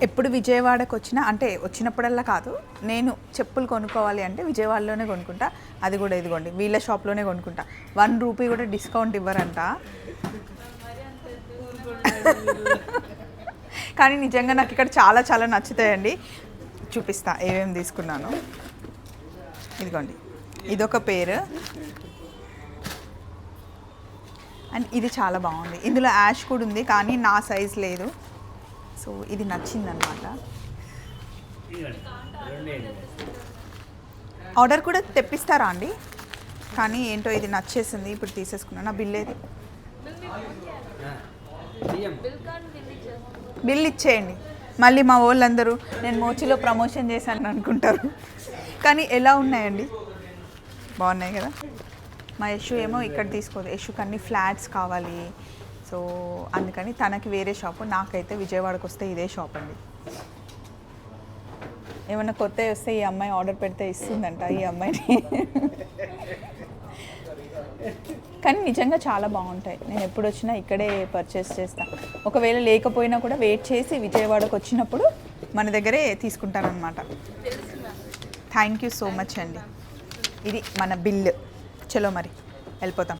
ఎప్పుడు విజయవాడకు వచ్చినా అంటే వచ్చినప్పుడల్లా కాదు, నేను చెప్పులు కొనుక్కోవాలి అంటే విజయవాడలోనే కొనుక్కుంటా. అది కూడా ఇదిగోండి వీళ్ళ షాప్లోనే కొనుక్కుంటా. 1 రూపీ కూడా డిస్కౌంట్ ఇవ్వరంట. కానీ నిజంగా నాకు ఇక్కడ చాలా చాలా నచ్చుతాయండి. చూపిస్తా ఏమేమి తీసుకున్నాను. ఇదిగోండి ఇదొక పేరు అండ్ ఇది చాలా బాగుంది. ఇందులో యాష్ కూడా ఉంది కానీ నా సైజ్ లేదు, సో ఇది నచ్చిందనమాట. ఆర్డర్ కూడా తెప్పిస్తారా అండి? కానీ ఏంటో ఇది నచ్చేసింది, ఇప్పుడు తీసేసుకున్నాను. నా బిల్ ఏది? బిల్ ఇచ్చేయండి. మళ్ళీ మా వాళ్ళందరూ నేను మోచిలో ప్రమోషన్ చేశాను అనుకుంటారు. కానీ ఎలా ఉన్నాయండి? బాగున్నాయి కదా. మా యశు ఏమో ఇక్కడ తీసుకోదు, యశుకి అన్ని ఫ్లాట్స్ కావాలి. సో అందుకని తనకి వేరే షాపు, నాకైతే విజయవాడకు వస్తే ఇదే షాప్ అండి. ఏమన్నా కొత్తవి వస్తే ఈ అమ్మాయి ఆర్డర్ పెడితే ఇస్తుందంట ఈ అమ్మాయిని. కానీ నిజంగా చాలా బాగుంటాయి. నేను ఎప్పుడు వచ్చినా ఇక్కడే పర్చేస్ చేస్తాను. ఒకవేళ లేకపోయినా కూడా వెయిట్ చేసి విజయవాడకు వచ్చినప్పుడు మన దగ్గరే తీసుకుంటానన్నమాట. థ్యాంక్ యూ సో మచ్ అండి. ఇది మన బిల్. చలో మరి వెళ్ళిపోతాం.